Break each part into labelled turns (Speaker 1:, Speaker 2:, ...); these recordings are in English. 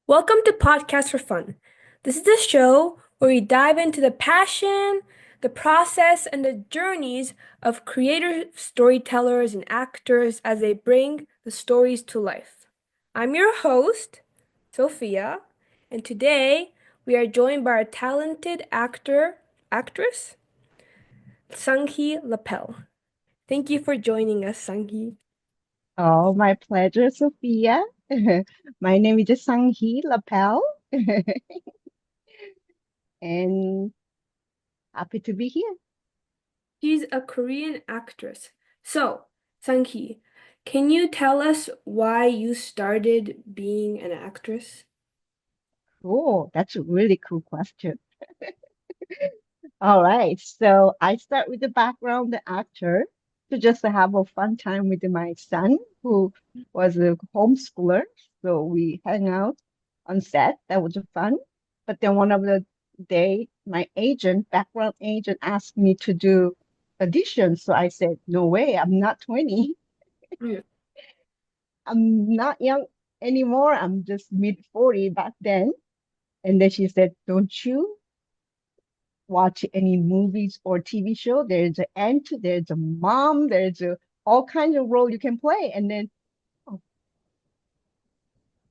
Speaker 1: Welcome to Podcast for Fun. This is the show where we dive into the passion, the process, and the journeys of creators, storytellers, and actors as they bring the stories to life. I'm your host, Sophia, and today we are joined by our talented actress, Sunghee Lapell. Thank you for joining us, Sunghee.
Speaker 2: Oh, my pleasure, Sophia. My name is Sunghee Lapell, and happy to be here.
Speaker 1: She's a Korean actress. So, Sunghee, can you tell us why you started being an actress?
Speaker 2: Cool. That's a really cool question. All right. So I start with the background, the actor, to just have a fun time with my son, who was a homeschooler. So we hang out on set. That was fun. But then one of the day, my agent, background agent, asked me to do audition. So I said, no way, I'm not 20.
Speaker 1: Mm.
Speaker 2: I'm not young anymore. I'm just mid 40 back then. And then she said, don't you watch any movies or TV show? There's an aunt, there's a mom, all kinds of role you can play. And then, oh,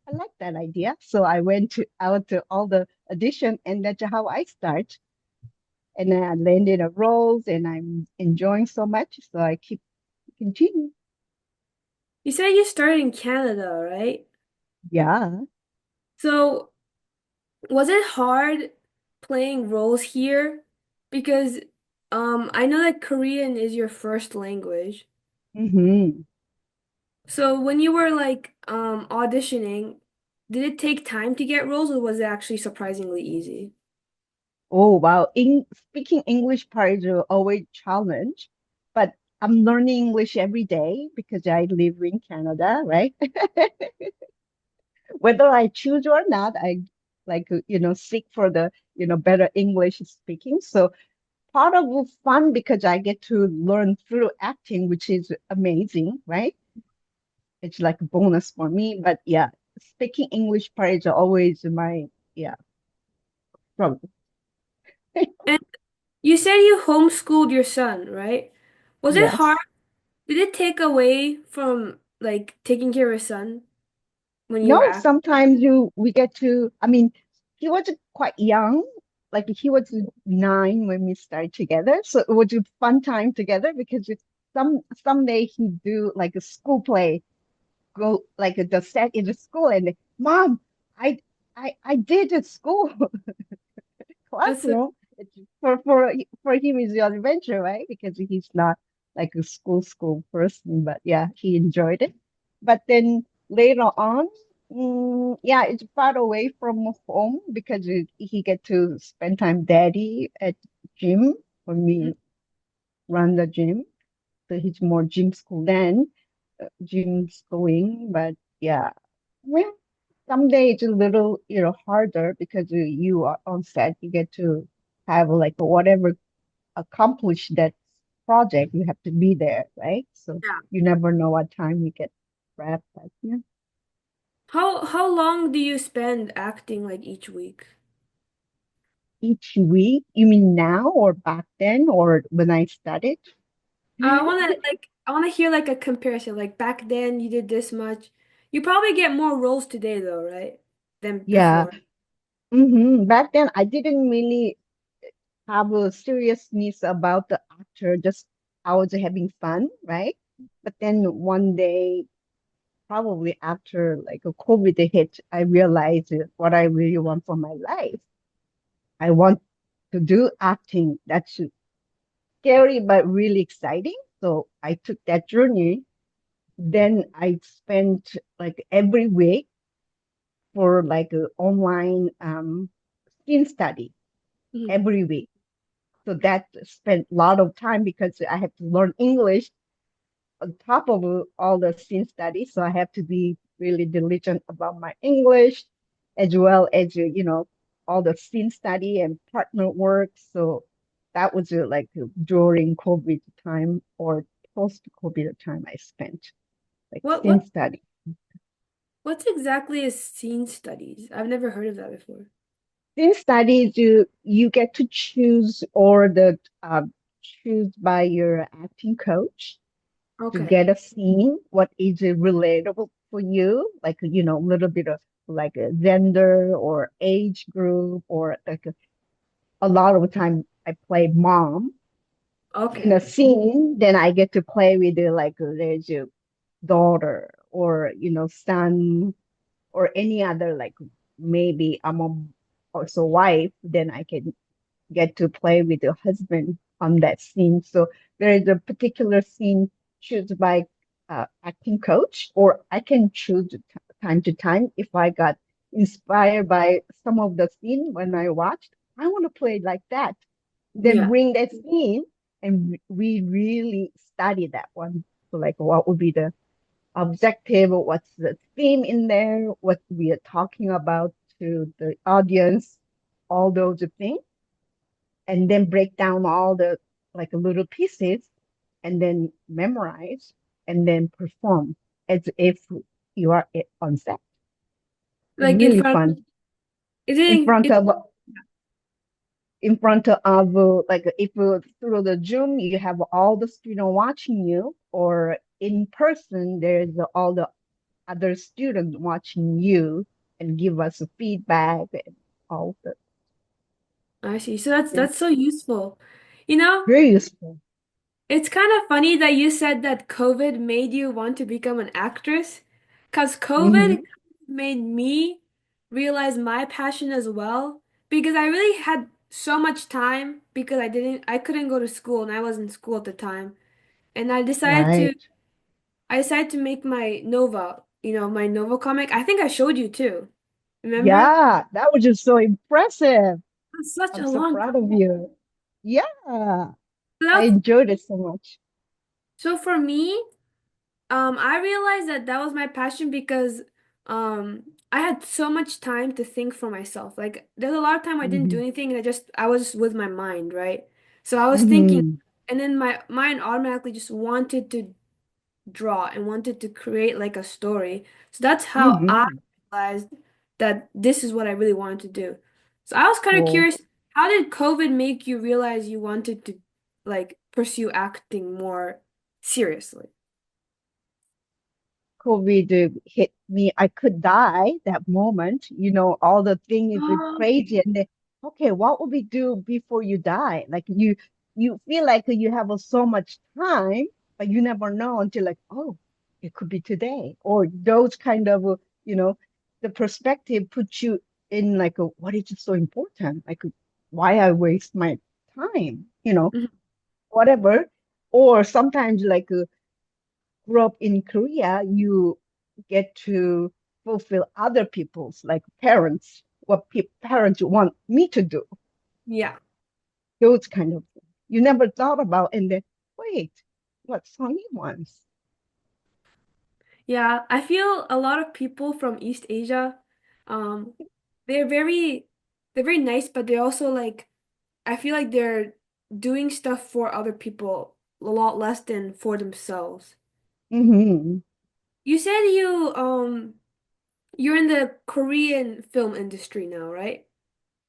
Speaker 2: I like that idea. So I went out to all the audition, and that's how I start. And then I landed a roles, and I'm enjoying so much. So I keep continue.
Speaker 1: You said you started in Canada, right?
Speaker 2: Yeah.
Speaker 1: So, was it hard playing roles here? Because I know that Korean is your first language.
Speaker 2: hmm
Speaker 1: So, when you were like auditioning, did it take time to get roles or was it actually surprisingly easy?
Speaker 2: Oh, wow. Speaking English part is always challenge, but I'm learning English every day because I live in Canada, right? Whether I choose or not, I seek for the better English speaking. So part of the fun because I get to learn through acting, which is amazing, right? It's like a bonus for me. But yeah, speaking English part is always my, yeah, struggle.
Speaker 1: And you said you homeschooled your son, right? Was it hard?
Speaker 2: Yes.
Speaker 1: Did it take away from like taking care of your son when you were
Speaker 2: No,
Speaker 1: acting?
Speaker 2: sometimes we get to, he was quite young, like he was 9 when we started together. So it was a fun time together because someday he do like a school play, go like the set in the school and mom, I I did a school
Speaker 1: That's so,
Speaker 2: classroom. It's for him is the adventure, right? Because he's not like a school person, but yeah, he enjoyed it. But then later on, yeah, it's far away from home because he get to spend time daddy at gym when we run the gym. So he's more gym school than gym schooling. But yeah, well, someday it's a little, harder because you are on set. You get to have like whatever accomplish that project, you have to be there, right? So
Speaker 1: yeah.
Speaker 2: you never know what time you get wrapped. But yeah,
Speaker 1: How long do you spend acting like each week?
Speaker 2: each week. You mean now or back then or when I studied?
Speaker 1: I wanna hear like a comparison. Like back then you did this much. You probably get more roles today though, right? Than
Speaker 2: Yeah.
Speaker 1: before.
Speaker 2: Back then, I didn't really have a seriousness about the actor. Just I was having fun, right? But then one day, probably after like a COVID hit, I realized what I really want for my life. I want to do acting. That's scary but really exciting. So I took that journey. Then I spent like every week for like an online skin study
Speaker 1: Mhm.
Speaker 2: every week. So that spent a lot of time because I have to learn English on top of all the scene studies. So I have to be really diligent about my English as well as, all the scene study and partner work. So that was like during COVID time or post-COVID time I spent like
Speaker 1: What
Speaker 2: scene study.
Speaker 1: What's exactly a scene studies? I've never heard of that before.
Speaker 2: In studies, you get to choose or the choose by your acting coach to
Speaker 1: Okay.
Speaker 2: get a scene, what is relatable for you, like a little bit of like a gender or age group, or like a lot of the time I play mom in a
Speaker 1: Okay.
Speaker 2: scene, then I get to play with like there's a daughter or son or any other like maybe I'm a also wife, then I can get to play with your husband on that scene. So there is a particular scene chosen by acting coach, or I can choose time to time if I got inspired by some of the scene when I watched. I want to play like that. Then
Speaker 1: Yeah.
Speaker 2: bring that scene, and we really study that one. So like, what would be the objective? What's the theme in there? What we are talking about to the audience? All those things, and then break down all the like little pieces and then memorize and then perform as if you are on set. It's
Speaker 1: Like in
Speaker 2: really
Speaker 1: front
Speaker 2: fun
Speaker 1: is
Speaker 2: in
Speaker 1: it
Speaker 2: front of like if through the Zoom you have all the students watching you, or in person there's all the other students watching you and give us feedback and all the
Speaker 1: I see. So that's so useful. You know,
Speaker 2: very useful.
Speaker 1: it's kind of funny that you said that COVID made you want to become an actress, because COVID
Speaker 2: Hmm.
Speaker 1: made me realize my passion as well, because I really had so much time because I couldn't go to school and I was in school at the time. And
Speaker 2: Right.
Speaker 1: I decided to make my Nova, my Nova comic. I think I showed you too. Remember?
Speaker 2: Yeah, that was just so impressive.
Speaker 1: It's such
Speaker 2: I'm
Speaker 1: a
Speaker 2: so
Speaker 1: long
Speaker 2: proud of
Speaker 1: time.
Speaker 2: you. Yeah,
Speaker 1: So
Speaker 2: I enjoyed it so much.
Speaker 1: so for me, I realized that that was my passion because I had so much time to think for myself. Like there's a lot of time I didn't do
Speaker 2: Hmm.
Speaker 1: anything and I was just with my mind, right? So I was thinking
Speaker 2: Hmm.
Speaker 1: and then my mind automatically just wanted to draw and wanted to create like a story. So that's how I
Speaker 2: Hmm.
Speaker 1: realized that this is what I really wanted to do. So I was kind of
Speaker 2: Cool.
Speaker 1: curious, how did COVID make you realize you wanted to like pursue acting more seriously?
Speaker 2: COVID hit me. I could die that moment. All the thing is crazy. And then, okay, what will we do before you die? Like you feel like you have so much time, but you never know until like, oh, it could be today. Or those kind of, the perspective puts you in like, what is so important? Like, why I waste my time?
Speaker 1: Mhm.
Speaker 2: Whatever. Or sometimes like grew up in Korea, you get to fulfill other people's, like parents, what parents want me to do,
Speaker 1: Yeah.
Speaker 2: those kind of things. You never thought about, and then, wait, what Sunny wants?
Speaker 1: Yeah, I feel a lot of people from East Asia, um, they're very they're very nice, but they're also like I feel like they're doing stuff for other people a lot less than for themselves.
Speaker 2: Hmm.
Speaker 1: You said you're in the Korean film industry now, right?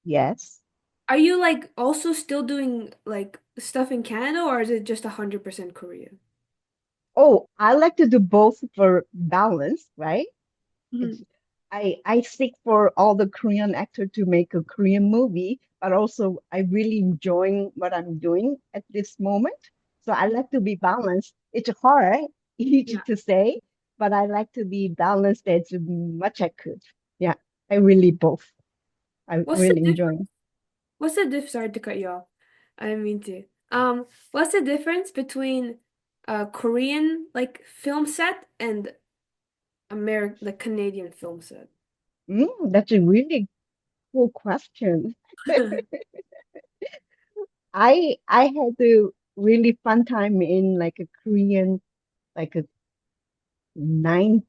Speaker 2: Yes.
Speaker 1: Are you like also still doing like stuff in Canada or is it just 100% Korea?
Speaker 2: Oh, I like to do both for balance, right? It's
Speaker 1: Mhm.
Speaker 2: I seek for all the Korean actor to make a Korean movie, but also I really enjoying what I'm doing at this moment. So I like to be balanced. It's hard, easy
Speaker 1: Yeah.
Speaker 2: to say, but I like to be balanced as much I could. Yeah, I really both. I
Speaker 1: What's the
Speaker 2: really
Speaker 1: difference?
Speaker 2: enjoy.
Speaker 1: Sorry to cut you off. I didn't mean to. What's the difference between a Korean like film set and the Canadian film set?
Speaker 2: That's a really cool question. I had a really fun time in like a Korean, like a nine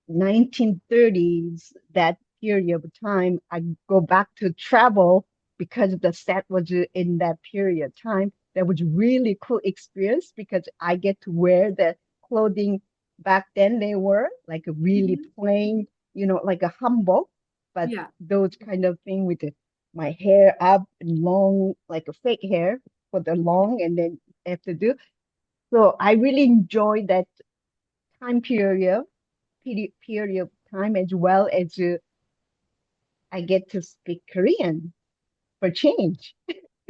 Speaker 2: 1930s, that period of time. I go back to travel because the set was in that period of time. That was really cool experience because I get to wear the clothing back then they were like really
Speaker 1: Mhm.
Speaker 2: plain. like a hanbok, but
Speaker 1: Yeah.
Speaker 2: those kind of thing with my hair up and long, like a fake hair for the long, and then I have to do. So I really enjoy that time period of time as well as I get to speak Korean for change.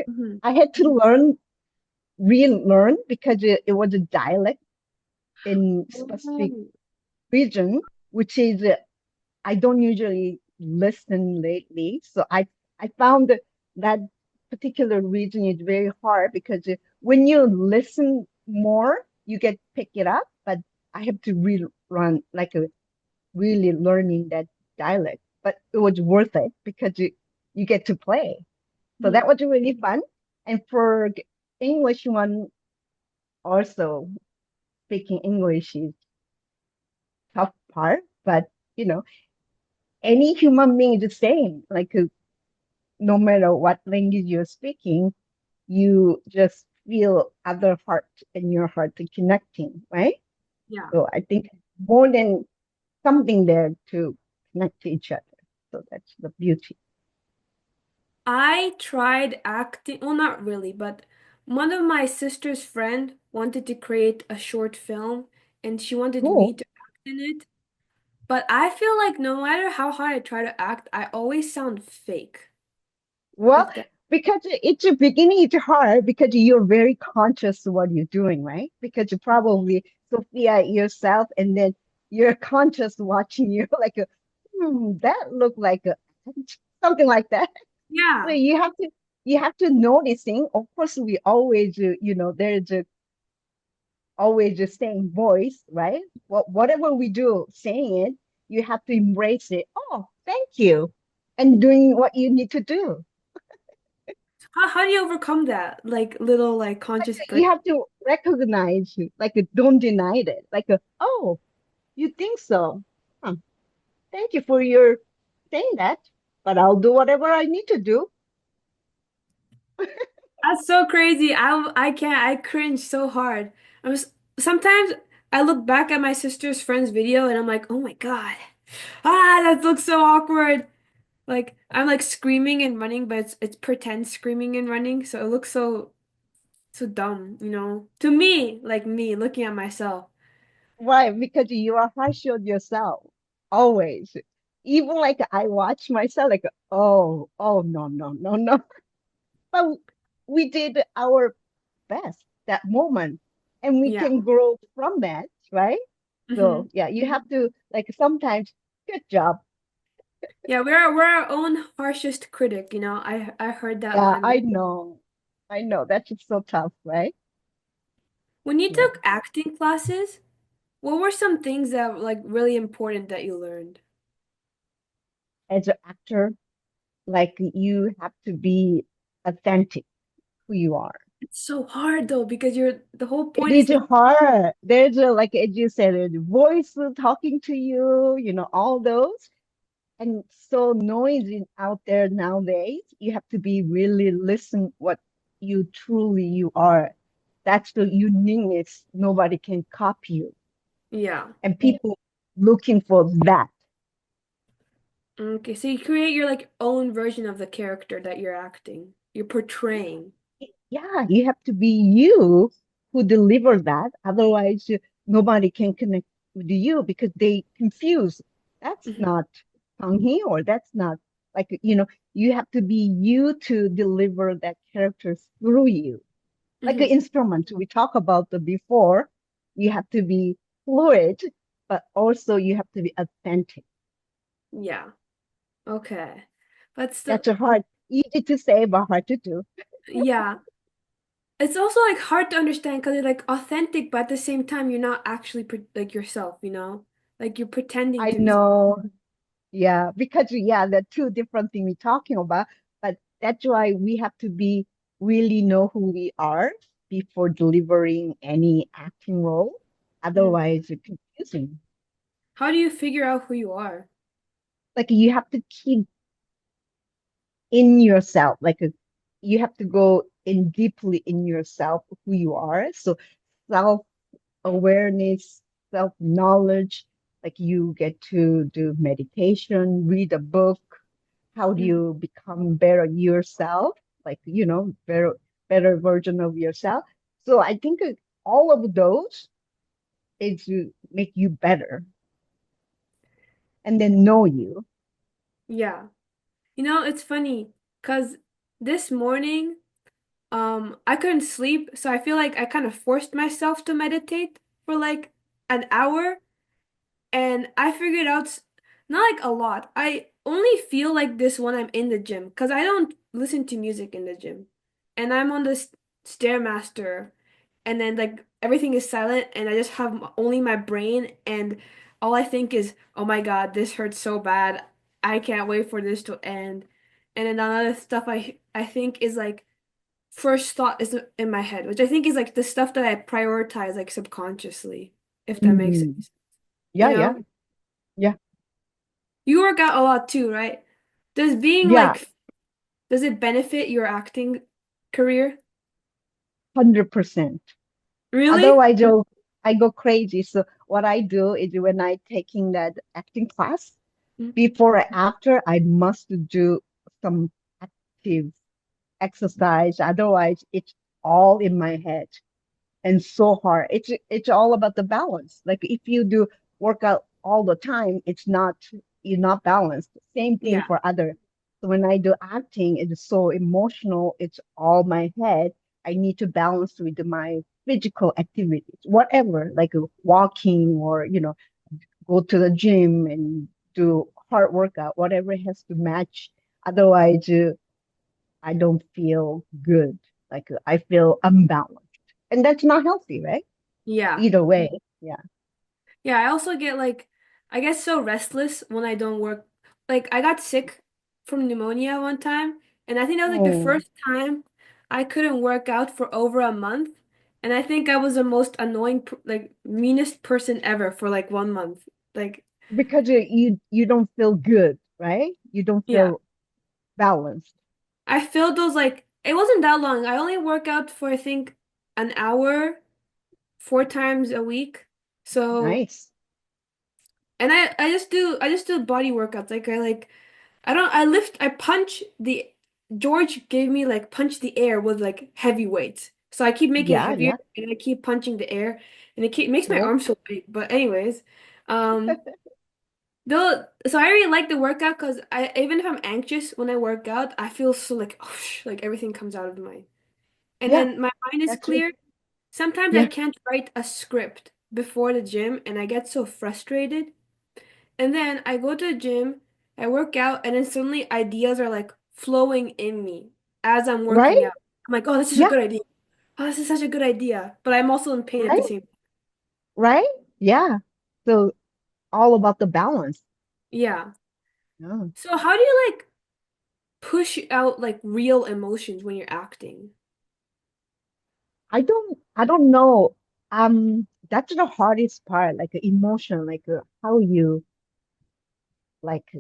Speaker 1: Hmm.
Speaker 2: I had to relearn because it was a dialect in specific
Speaker 1: Oh.
Speaker 2: region, which is I don't usually listen lately. So I found that particular region is very hard because when you listen more, you get pick it up. But I have to rerun like a really learning that dialect. But it was worth it because you get to play. So
Speaker 1: Hmm.
Speaker 2: that was really fun. And for English one, also speaking English is tough part. But you know, any human being is the same. Like no matter what language you're speaking, you just feel other heart and your heart are connecting, right?
Speaker 1: Yeah.
Speaker 2: So I think more than something there to connect to each other. So that's the beauty.
Speaker 1: I tried acting, well, not really, but one of my sister's friend wanted to create a short film and she wanted me
Speaker 2: Cool.
Speaker 1: to act in it. But I feel like no matter how hard I try to act, I always sound fake.
Speaker 2: Well,
Speaker 1: If that,
Speaker 2: because it's a beginning, it's hard because you're very conscious of what you're doing, right? Because you probably Sophia yourself, and then you're conscious watching you like that looked like a something like that. So
Speaker 1: yeah,
Speaker 2: you have to noticing. Of course, we always there's always the same voice, right? Whatever we do, saying it, you have to embrace it. Oh, thank you, and doing what you need to do.
Speaker 1: how do you overcome that? Like little like conscious break?
Speaker 2: You have to recognize, like, don't deny it. Like, oh, you think so? Huh. Thank you for your saying that, but I'll do whatever I need to do.
Speaker 1: That's so crazy. I can't. I cringe so hard. Sometimes I look back at my sister's friend's video and I'm like, oh my God. Ah, that looks so awkward. Like I'm like screaming and running, but it's pretend screaming and running, so it looks so dumb, you know? To me, like me looking at myself.
Speaker 2: Why? Because you are harsh on yourself always. Even like I watch myself, like, oh, no, no, no, no. But we did our best that moment, and we
Speaker 1: Yeah.
Speaker 2: can grow from that, right?
Speaker 1: Hmm.
Speaker 2: So yeah, you have to like sometimes. Good job.
Speaker 1: Yeah, we're our own harshest critic, you know. I heard that
Speaker 2: Yeah,
Speaker 1: line
Speaker 2: I
Speaker 1: before.
Speaker 2: know. I know. That's just so tough, right?
Speaker 1: When you
Speaker 2: Yeah.
Speaker 1: took acting classes, what were some things that were like really important that you learned?
Speaker 2: As an actor, like you have to be authentic who you are.
Speaker 1: It's so hard though because you're the whole
Speaker 2: It
Speaker 1: point is
Speaker 2: is
Speaker 1: to
Speaker 2: hard. There's a, like as you said, a voice talking to you, all those. And so noisy out there nowadays, you have to be really listen what you are. That's the uniqueness. Nobody can copy you.
Speaker 1: yeah.
Speaker 2: And people looking for that.
Speaker 1: Okay, so you create your like own version of the character that you're acting. You're portraying.
Speaker 2: Yeah, you have to be you who deliver that. Otherwise, nobody can connect with you because they confuse. That's
Speaker 1: Hmm.
Speaker 2: not Sunghee, or that's not like, you have to be you to deliver that character through you. Like an
Speaker 1: Hmm.
Speaker 2: instrument, we talked about the before, you have to be fluid, but also you have to be authentic.
Speaker 1: Yeah. Okay. But still,
Speaker 2: That's a hard, easy to say, but hard to do.
Speaker 1: yeah. It's also like hard to understand because you're like authentic, but at the same time, you're not actually like yourself, you know? Like you're pretending
Speaker 2: I
Speaker 1: to be.
Speaker 2: know. Yeah, because yeah, the two different things we're talking about, but that's why we have to be really know who we are before delivering any acting role.
Speaker 1: Mm.
Speaker 2: Otherwise, it's confusing.
Speaker 1: How do you figure out who you are?
Speaker 2: Like you have to keep in yourself, like you have to go in deeply in yourself who you are. So self-awareness, self-knowledge, Like you get to do meditation, read a book. How do
Speaker 1: Mhm.
Speaker 2: you become better yourself? Like, better version of yourself. So I think all of those is to make you better and then know you.
Speaker 1: Yeah. It's funny because this morning, I couldn't sleep, so I feel like I kind of forced myself to meditate for like an hour. And I figured out not like a lot. I only feel like this when I'm in the gym because I don't listen to music in the gym. And I'm on this Stairmaster and then like everything is silent and I just have only my brain and all I think is, "Oh my God, this hurts so bad. I can't wait for this to end." And then another stuff I think is like first thought is in my head, which I think is like the stuff that I prioritize like subconsciously, if that makes
Speaker 2: Mhm.
Speaker 1: sense. You
Speaker 2: Yeah, yeah,
Speaker 1: know?
Speaker 2: yeah,
Speaker 1: You work out a lot too, right? Does being
Speaker 2: yeah,
Speaker 1: like, does it benefit your acting career?
Speaker 2: 100%.
Speaker 1: Really?
Speaker 2: Otherwise, I go crazy. So what I do is when I taking that acting class,
Speaker 1: Mm.
Speaker 2: before and after, I must do some active exercise. Otherwise, it's all in my head and so hard. It's all about the balance. Like if you do workout all the time, you're not balanced. Same thing
Speaker 1: Yeah.
Speaker 2: for other. So when I do acting, it's so emotional. It's all my head. I need to balance with my physical activities, whatever, like walking or go to the gym and do hard workout, whatever has to match. Otherwise, I don't feel good. Like I feel unbalanced. And that's not healthy, right?
Speaker 1: Yeah.
Speaker 2: Either way. Yeah.
Speaker 1: Yeah, I also get like, I get so restless when I don't work. Like, I got sick from pneumonia one time, and I think that was like the
Speaker 2: Oh,
Speaker 1: first time I couldn't work out for over a month. And I think I was the most annoying, like, meanest person ever for like 1 month. Like,
Speaker 2: because you don't feel good, right? You don't
Speaker 1: yeah.
Speaker 2: feel balanced.
Speaker 1: I filled those like it wasn't that long. I only work out for I think an hour 4 times a week. So
Speaker 2: Nice.
Speaker 1: and I just do body workouts. Like I don't I lift I punch the George gave me like punch the air with like heavy weights. So I keep making it
Speaker 2: Yeah,
Speaker 1: heavier
Speaker 2: yeah.
Speaker 1: and I keep punching the air and it makes my
Speaker 2: Cool.
Speaker 1: arms so big. But anyways, um though so I really like the workout because I even if I'm anxious when I work out, I feel so like oh, like everything comes out of my and
Speaker 2: Yeah,
Speaker 1: then my mind is
Speaker 2: that's it.
Speaker 1: clear. Sometimes I
Speaker 2: Yeah.
Speaker 1: can't write a script before the gym and I get so frustrated. And then I go to the gym, I work out, and then suddenly ideas are like flowing in me as I'm
Speaker 2: Right?
Speaker 1: working out. I'm like, oh, this is a
Speaker 2: Yeah,
Speaker 1: good idea. Oh, this is such a good idea. But I'm also in pain at the
Speaker 2: right?
Speaker 1: same time.
Speaker 2: Right? Yeah. So all about the balance.
Speaker 1: Yeah.
Speaker 2: Yeah.
Speaker 1: So how do you like push out like real emotions when you're acting?
Speaker 2: I don't know. That's the hardest part, like emotion, like how you like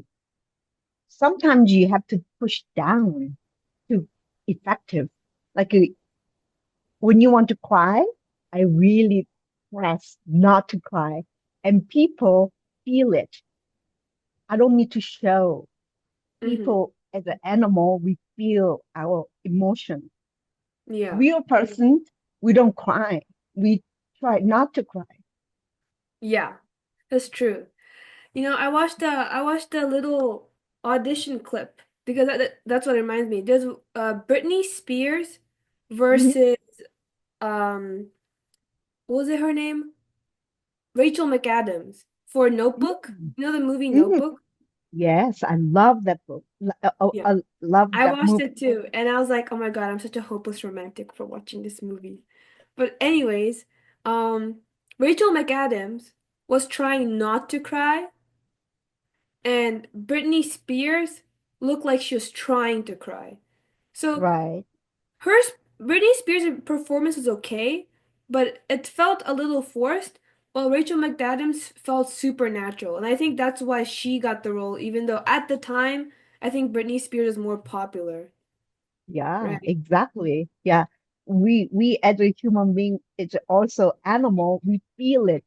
Speaker 2: sometimes you have to push down to effective. Like when you want to cry, I really press not to cry. And people feel it. I don't need to show.
Speaker 1: Mm-hmm.
Speaker 2: People as an animal, we feel our emotion.
Speaker 1: Yeah.
Speaker 2: Real person, we don't cry. We try not to cry.
Speaker 1: Yeah. That's true. I watched a little audition clip because that's what it reminds me. There's Britney Spears
Speaker 2: Mhm.
Speaker 1: versus um what was it her name? Rachel McAdams for Notebook.
Speaker 2: Mm.
Speaker 1: You know the movie
Speaker 2: Mhm.
Speaker 1: Notebook?
Speaker 2: Yes, I love that book.
Speaker 1: Yeah.
Speaker 2: I love
Speaker 1: I
Speaker 2: that
Speaker 1: watched
Speaker 2: movie.
Speaker 1: it too, and I was like, "Oh my God, I'm such a hopeless romantic for watching this movie." But anyways, um, Rachel McAdams was trying not to cry, and Britney Spears looked like she was trying to cry. So
Speaker 2: Right.
Speaker 1: her Britney Spears' performance was okay, but it felt a little forced, while Rachel McAdams felt supernatural. And I think that's why she got the role, even though at the time I think Britney Spears is more popular,
Speaker 2: Yeah,
Speaker 1: right?
Speaker 2: exactly. Yeah. We as a human being, it's also animal, we feel it.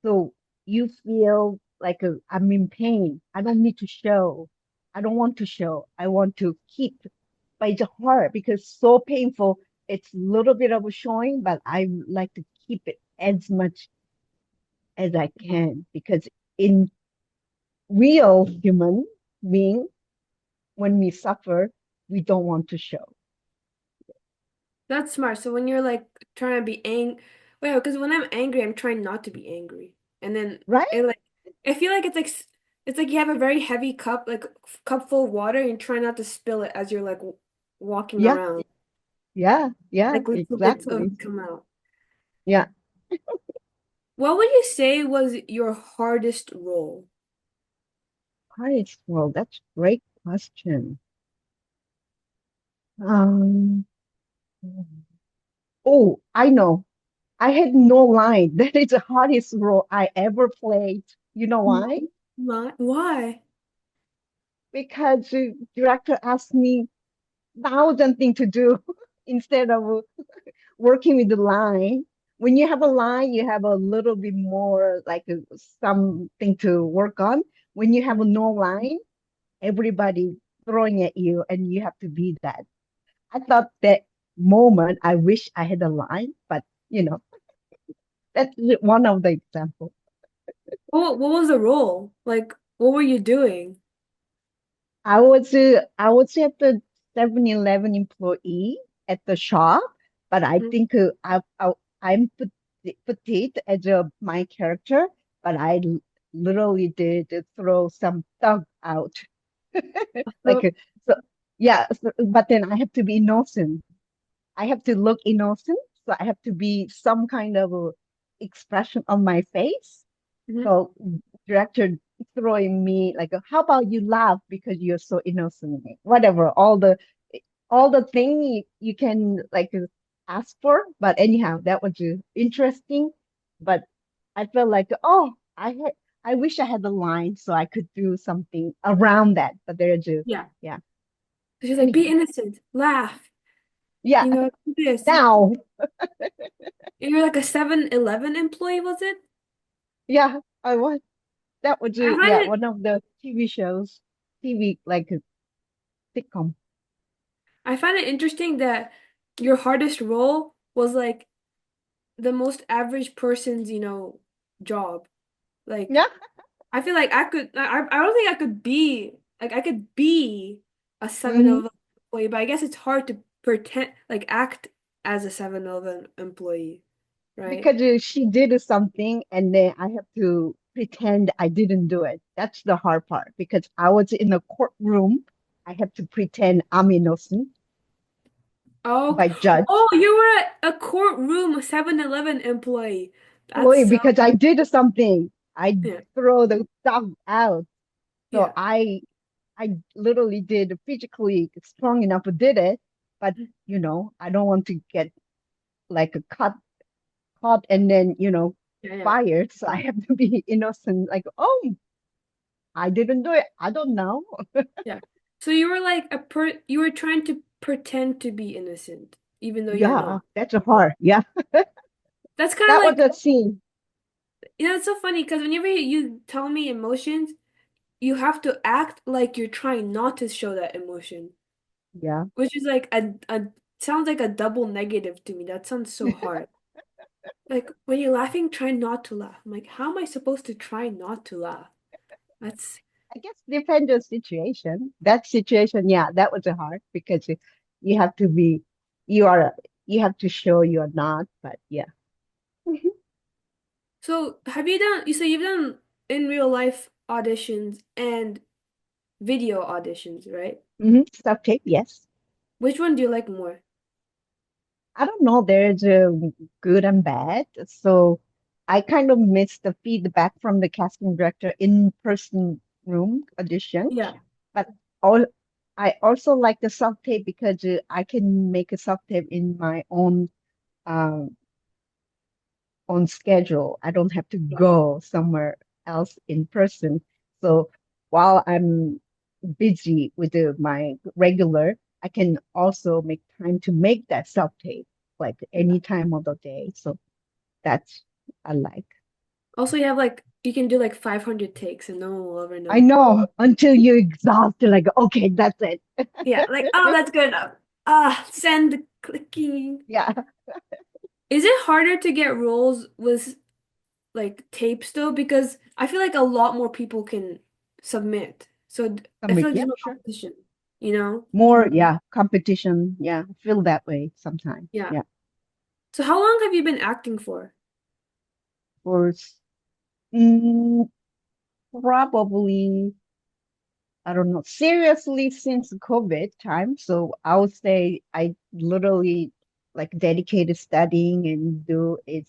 Speaker 2: So you feel like I'm in pain. I don't need to show. I don't want to show. I want to keep, but it's hard because it's so painful. It's a little bit of a showing, but I like to keep it as much as I can because in real human being, when we suffer, we don't want to show,
Speaker 1: That's smart. So when you're like trying to be well, because when I'm angry, I'm trying not to be angry. And then
Speaker 2: right?
Speaker 1: it like I feel like it's like you have a very heavy cup, like cup full of water, and you try not to spill it as you're like w walking
Speaker 2: Yeah,
Speaker 1: around.
Speaker 2: yeah,
Speaker 1: Like little bits of
Speaker 2: exactly.
Speaker 1: it come out.
Speaker 2: Yeah.
Speaker 1: What would you say was your hardest role?
Speaker 2: Hardest well, that's a great question. Um, oh, I know. I had no line. That is the hardest role I ever played. You know
Speaker 1: Mm.
Speaker 2: why?
Speaker 1: Why?
Speaker 2: Because the director asked me thousand things to do instead of working with the line. When you have a line, you have a little bit more like something to work on. When you have a no line, everybody throwing at you, and you have to be that. I thought that moment, I wish I had a line, but you know, that's one of the examples.
Speaker 1: What was the role? Like, what were you doing?
Speaker 2: I was at the 7-Eleven employee at the shop, but I
Speaker 1: Mhm.
Speaker 2: think I'm put it as my character, but literally did throw some stuff out. Like
Speaker 1: So,
Speaker 2: so, yeah. But then I have to be innocent. I have to look innocent, so I have to be some kind of a expression on my face.
Speaker 1: mhm.
Speaker 2: So director throwing me like, how about you laugh because you're so innocent? Whatever, all the thing you can like ask for. But anyhow, that was interesting. But I felt like, oh, I wish I had the line so I could do something around that. But there's a
Speaker 1: Yeah.
Speaker 2: yeah.
Speaker 1: She's like, be
Speaker 2: Anyhow,
Speaker 1: innocent, laugh,
Speaker 2: yeah.
Speaker 1: do this.
Speaker 2: Now,
Speaker 1: You're like a 7-Eleven employee, was it?
Speaker 2: yeah, that was
Speaker 1: I find
Speaker 2: yeah,
Speaker 1: it
Speaker 2: one of the TV shows, TV like a sitcom.
Speaker 1: I find it interesting that your hardest role was like the most average person's, job. Like
Speaker 2: Yeah.
Speaker 1: I feel like I don't think I could be like I could be a
Speaker 2: Hmm.
Speaker 1: 7-Eleven employee, but I guess it's hard to pretend like act as a 7-Eleven employee, right?
Speaker 2: Because she did something and then I have to pretend I didn't do it. That's the hard part because I was in a courtroom. I have to pretend I'm innocent
Speaker 1: Oh,
Speaker 2: by judge.
Speaker 1: oh, you were a courtroom 7-Eleven employee. That's
Speaker 2: Boy,
Speaker 1: so
Speaker 2: because I did something. I
Speaker 1: yeah,
Speaker 2: throw the stuff out. So
Speaker 1: yeah.
Speaker 2: I literally did physically strong enough to did it, but I don't want to get like a caught and then
Speaker 1: Yeah, yeah,
Speaker 2: fired. So I have to be innocent. Like, oh, I didn't do it. I don't know.
Speaker 1: yeah. So you were like you were trying to pretend to be innocent, even though you're
Speaker 2: Yeah,
Speaker 1: not.
Speaker 2: that's a hard. Yeah,
Speaker 1: That's kind of
Speaker 2: that was
Speaker 1: like,
Speaker 2: a scene.
Speaker 1: it's so funny because whenever you tell me emotions, you have to act like you're trying not to show that emotion,
Speaker 2: Yeah,
Speaker 1: which is like a sounds like a double negative to me. That sounds so hard. Like when you're laughing, try not to laugh. I'm like, how am I supposed to try not to laugh? That's
Speaker 2: I guess depends on situation. That situation, yeah, that was a hard because you have to be, you are, you have to show you're not. But yeah.
Speaker 1: so you say you've done in real life auditions and video auditions, right?
Speaker 2: Self tape, yes.
Speaker 1: Which one do you like more?
Speaker 2: I don't know. There's a good and bad. So I kind of missed the feedback from the casting director in person room audition.
Speaker 1: Yeah.
Speaker 2: But all I also like the self tape because I can make a self tape in my um own schedule. I don't have to go somewhere else in person. So while I'm busy with my regular, I can also make time to make that self tape like
Speaker 1: Yeah.
Speaker 2: any time of the day. So that's I like.
Speaker 1: Also, you have like you can do like 500 takes and no one will ever
Speaker 2: I
Speaker 1: know.
Speaker 2: know until you're exhausted, like, okay, that's it.
Speaker 1: Yeah, like oh, that's good enough. Ah, send clicking.
Speaker 2: Yeah,
Speaker 1: Is it harder to get roles with like tapes though? Because I feel like a lot more people can submit. So I feel like
Speaker 2: yeah,
Speaker 1: there's more
Speaker 2: sure.
Speaker 1: competition, you know?
Speaker 2: More, yeah, competition. Yeah, I feel that way sometimes.
Speaker 1: Yeah.
Speaker 2: Yeah,
Speaker 1: So how long have you been acting for?
Speaker 2: for mm, probably, I don't know, seriously since COVID time. So I would say I literally like dedicated studying and do it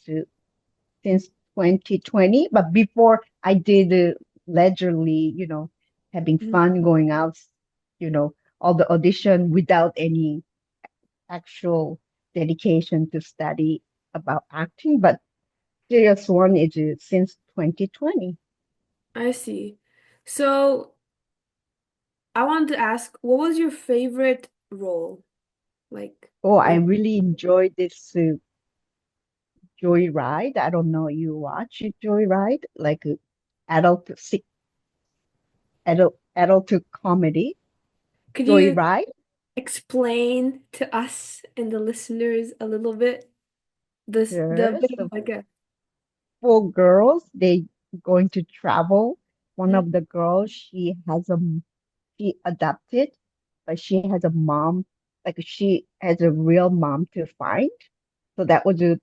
Speaker 2: since 2020. But before I did leisurely, having
Speaker 1: Mhm.
Speaker 2: fun going out, all the audition without any actual dedication to study about acting. But serious one is since 2020.
Speaker 1: I see. So I wanted to ask, what was your favorite role? Like,
Speaker 2: Oh, I
Speaker 1: in,
Speaker 2: really enjoyed this Joyride. I don't know you watch it, Joyride, like adult adult comedy.
Speaker 1: could you
Speaker 2: Joyride.
Speaker 1: explain to us and the listeners a little bit the
Speaker 2: Yes,
Speaker 1: bit of
Speaker 2: the
Speaker 1: like a
Speaker 2: four girls, they going to travel. One
Speaker 1: Mhm,
Speaker 2: of the girls, she adopted, but she has a mom, like she has a real mom to find. So that was a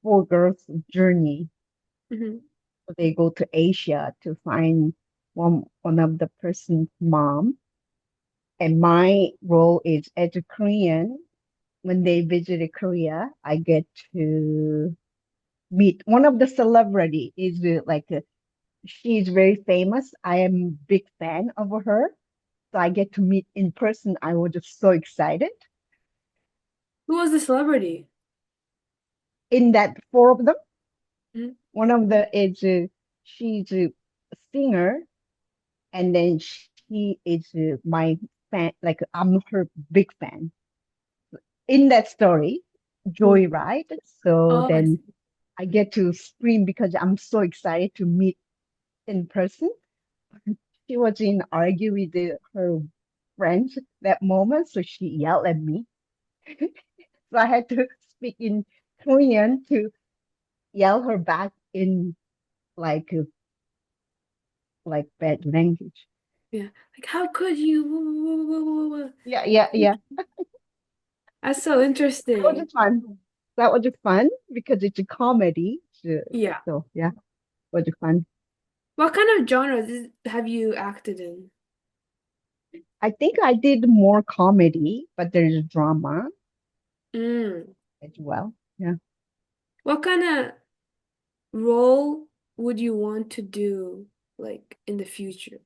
Speaker 2: four girls journey.
Speaker 1: mhm.
Speaker 2: So they go to Asia to find one of the person's mom. And my role is as a Korean. When they visited Korea, I get to meet one of the celebrity is she's very famous. I am big fan of her. So I get to meet in person. I was just so excited.
Speaker 1: Who was the celebrity?
Speaker 2: In that four of them,
Speaker 1: Mhm.
Speaker 2: one of the is she's a singer, and then she is my fan. Like I'm her big fan. In that story,
Speaker 1: Who?
Speaker 2: Joyride. So
Speaker 1: Oh, I
Speaker 2: then
Speaker 1: see.
Speaker 2: I get to scream because I'm so excited to meet in person. She was in argue with her friends that moment, so she yelled at me. So I had to speak in Korean to yell her back in like like bad language.
Speaker 1: Yeah. Like, how could you? Whoa.
Speaker 2: Yeah, yeah, yeah.
Speaker 1: That's so
Speaker 2: That was
Speaker 1: interesting.
Speaker 2: just fun. That was just fun because it's a comedy. So,
Speaker 1: Yeah.
Speaker 2: so yeah, was just fun.
Speaker 1: What kind of genres have you acted in?
Speaker 2: I think I did more comedy, but there's drama
Speaker 1: Mm.
Speaker 2: as well. Yeah.
Speaker 1: What kind of role would you want to do like in the future?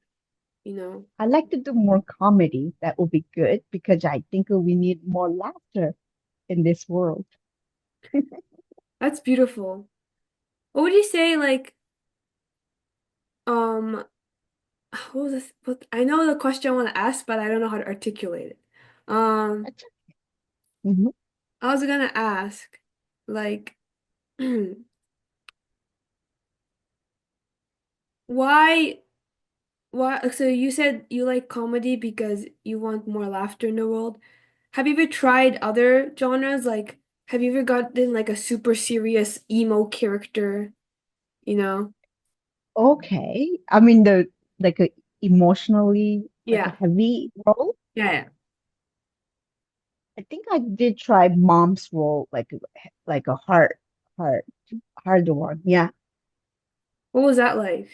Speaker 1: You know?
Speaker 2: I like to do more comedy. That would be good because I think we need more laughter in this world.
Speaker 1: That's beautiful. What would you say like um what was this? What, I know the question I want to ask, but I don't know how to articulate it. Um,
Speaker 2: Mhm.
Speaker 1: I was gonna ask, like, why, why? So you said you like comedy because you want more laughter in the world. Have you ever tried other genres? Like, have you ever gotten like a super serious emo character? You know?
Speaker 2: Okay. I mean the like a emotionally like a
Speaker 1: Yeah,
Speaker 2: heavy role.
Speaker 1: yeah.
Speaker 2: I think I did try mom's role like a hard hard one. Yeah.
Speaker 1: What was that like?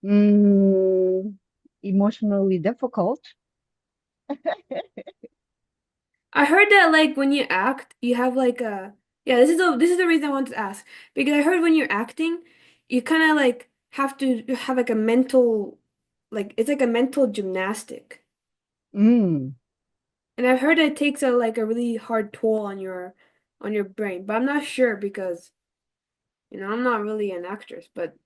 Speaker 2: Mm, emotionally difficult.
Speaker 1: I heard that like when you act, you have like a yeah, this is the reason I wanted to ask. Because I heard when you're acting, you kind of like have to have like a mental like it's like a mental gymnastic.
Speaker 2: Mm,
Speaker 1: And I've heard it takes a like a really hard toll on your brain, but I'm not sure because I'm not really an actress, but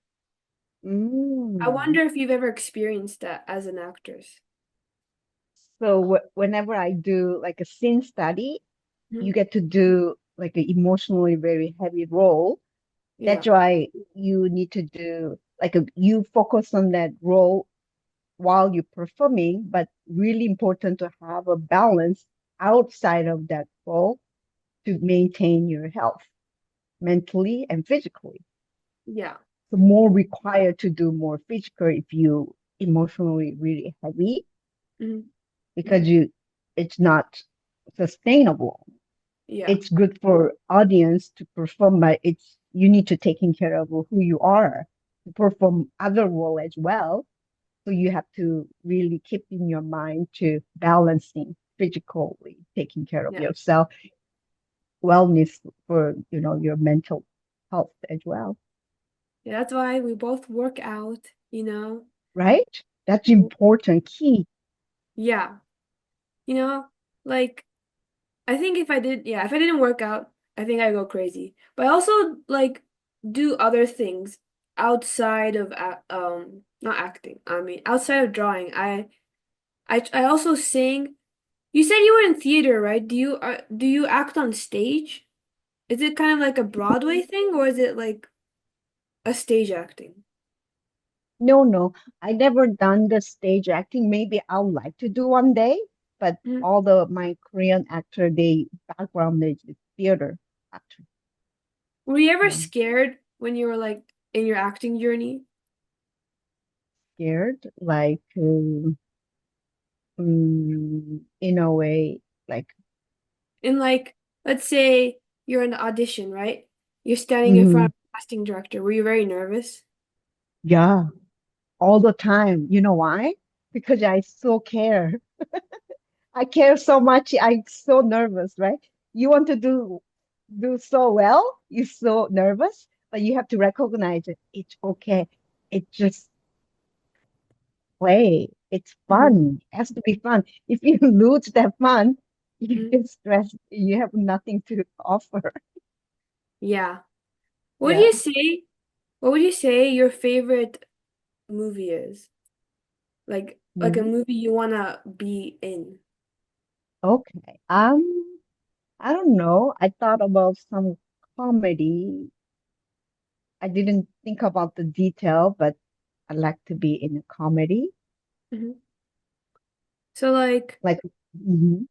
Speaker 1: I
Speaker 2: mm.
Speaker 1: wonder if you've ever experienced that as an actress.
Speaker 2: So whenever I do like a scene study,
Speaker 1: Mhm.
Speaker 2: you get to do like an emotionally very heavy role.
Speaker 1: Yeah.
Speaker 2: That's why you need to do like you focus on that role while you're performing, but really important to have a balance outside of that role to maintain your health mentally and physically.
Speaker 1: Yeah.
Speaker 2: So more required to do more physical if you emotionally really heavy
Speaker 1: Hmm.
Speaker 2: because you it's not sustainable.
Speaker 1: Yeah.
Speaker 2: It's good for audience to perform, but it's you need to taking care of who you are to perform other role as well. So you have to really keep in your mind to balancing physically, taking care of
Speaker 1: Yeah.
Speaker 2: yourself, wellness for your mental health as well,
Speaker 1: Yeah, that's why we both work out,
Speaker 2: right? That's
Speaker 1: W-
Speaker 2: important key.
Speaker 1: Yeah. You know, like I think if I didn't work out, I think I go crazy. But I also like do other things outside of not acting. I mean, outside of drawing. I also sing. You said you were in theater, right? Do you act on stage? Is it kind of like a Broadway thing or is it like a stage acting?
Speaker 2: No, no, I never done the stage acting. Maybe I would like to do one day, but
Speaker 1: Mhm.
Speaker 2: all the my Korean actor, they background is theater actor.
Speaker 1: Were you ever
Speaker 2: Yeah,
Speaker 1: scared when you were like in your acting journey?
Speaker 2: scared, like in a way, like
Speaker 1: In like, let's say you're in the audition, right? You're standing in front
Speaker 2: mhm,
Speaker 1: of the casting director. Were you very nervous?
Speaker 2: yeah, all the time. You know why? Because I so care. I care so much. I'm so nervous, right? You want to do so well. You're so nervous, but you have to recognize it. It's okay. It's just play. It's
Speaker 1: Mhm.
Speaker 2: fun. It has to be fun. If you lose that fun, you
Speaker 1: Mhm.
Speaker 2: get stressed. You have nothing to offer.
Speaker 1: Yeah. What do
Speaker 2: Yeah.
Speaker 1: you say? What would you say your favorite movie is? Like a
Speaker 2: Movie.
Speaker 1: movie you wanna be in.
Speaker 2: Okay. I don't know. I thought about some comedy. I didn't think about the detail, but I like to be in a comedy.
Speaker 1: Mhm. So like,
Speaker 2: Like, mhm.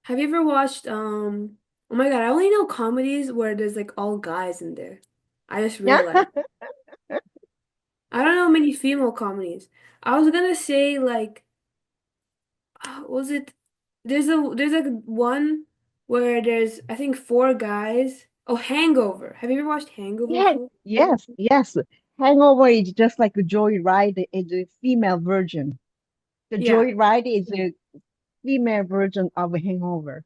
Speaker 1: have you ever watched oh my God, I only know comedies where there's like all guys in there. I just
Speaker 2: Yeah.
Speaker 1: realized. I don't know many female comedies. I was gonna say like was it there's like one where there's I think four guys. Oh, Hangover. Have you ever watched Hangover
Speaker 2: Yes,
Speaker 1: before?
Speaker 2: yes, yes. Hangover is just like a Joyride, is a female version. The
Speaker 1: Yeah.
Speaker 2: Joyride is a female version of a Hangover.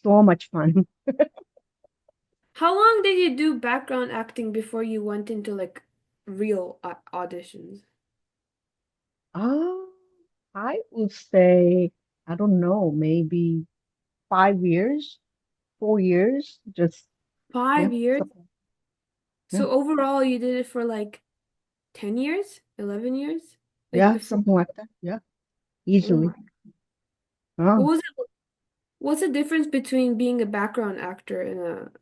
Speaker 2: So much fun.
Speaker 1: How long did you do background acting before you went into like real auditions?
Speaker 2: Ah, I would say, I don't know, maybe 5 years, 4 years, just yeah,
Speaker 1: 5 years?
Speaker 2: something. Yeah,
Speaker 1: So overall you did it for like 10 years? 11 years? Like
Speaker 2: yeah,
Speaker 1: before?
Speaker 2: something like that. Yeah,
Speaker 1: Oh my.
Speaker 2: easily.
Speaker 1: What
Speaker 2: Oh,
Speaker 1: was it? What's the difference between being a background actor and a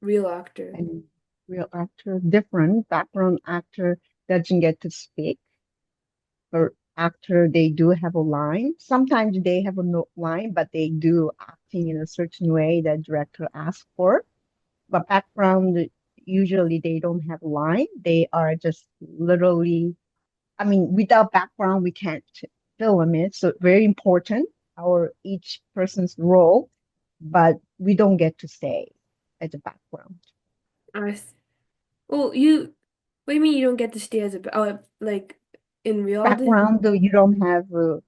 Speaker 1: real actor?
Speaker 2: and real actor, different background actor doesn't get to speak. For actor, they do have a line. Sometimes they have a no line, but they do acting in a certain way that director asks for. But background, usually they don't have a line. They are just literally, I mean, without background, we can't film it. So very important, our each person's role, but we don't get to say as a background.
Speaker 1: I s- Well, what do you mean you don't get to stay as like in real audition?
Speaker 2: Background, though, you don't have a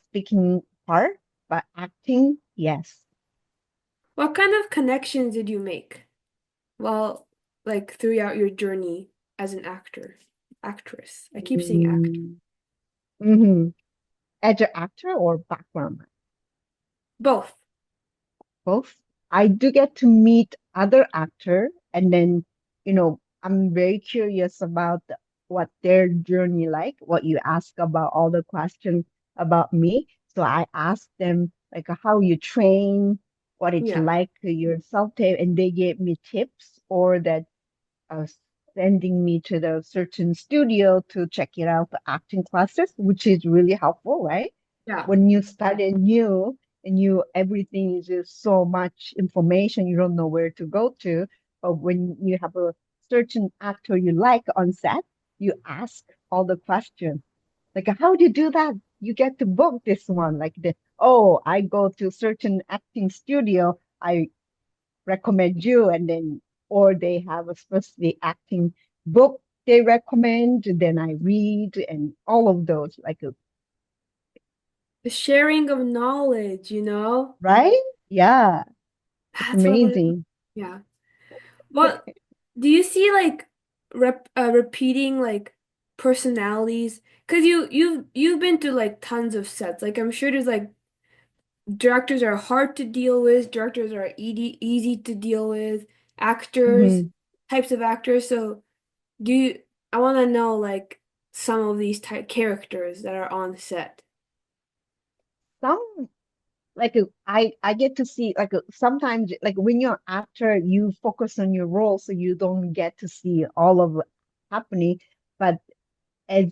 Speaker 2: speaking part, but acting, yes.
Speaker 1: What kind of connections did you make? Well, like throughout your journey as an actress. I keep saying actor.
Speaker 2: Mm, hmm. As an actor or background?
Speaker 1: Both.
Speaker 2: Both. I do get to meet other actor, and then, I'm very curious about what their journey like, what you ask about all the questions about me. So I ask them like how you train, what it's
Speaker 1: Yeah.
Speaker 2: like your self-tape, and they gave me tips or that uh, sending me to the certain studio to check it out, the acting classes, which is really helpful, right?
Speaker 1: Yeah.
Speaker 2: When you start new and you everything is just so much information, you don't know where to go to. But when you have a certain actor you like on set, you ask all the questions. Like, how do you do that? You get to book this one. Like the, oh, I go to certain acting studio. I recommend you, and then or they have a specific acting book they recommend, and then I read and all of those like
Speaker 1: The sharing of knowledge, you know?
Speaker 2: right? Yeah, it's
Speaker 1: That's what I,
Speaker 2: amazing.
Speaker 1: yeah. What do you see like repeating like personalities? Because you've been to like tons of sets. Like I'm sure there's like directors are hard to deal with, directors are easy to deal with, actors,
Speaker 2: Mhm.
Speaker 1: types of actors. So do you, I want to know like some of these type characters that are on set.
Speaker 2: Some like I get to see like sometimes like when you're actor you focus on your role so you don't get to see all of it happening, but as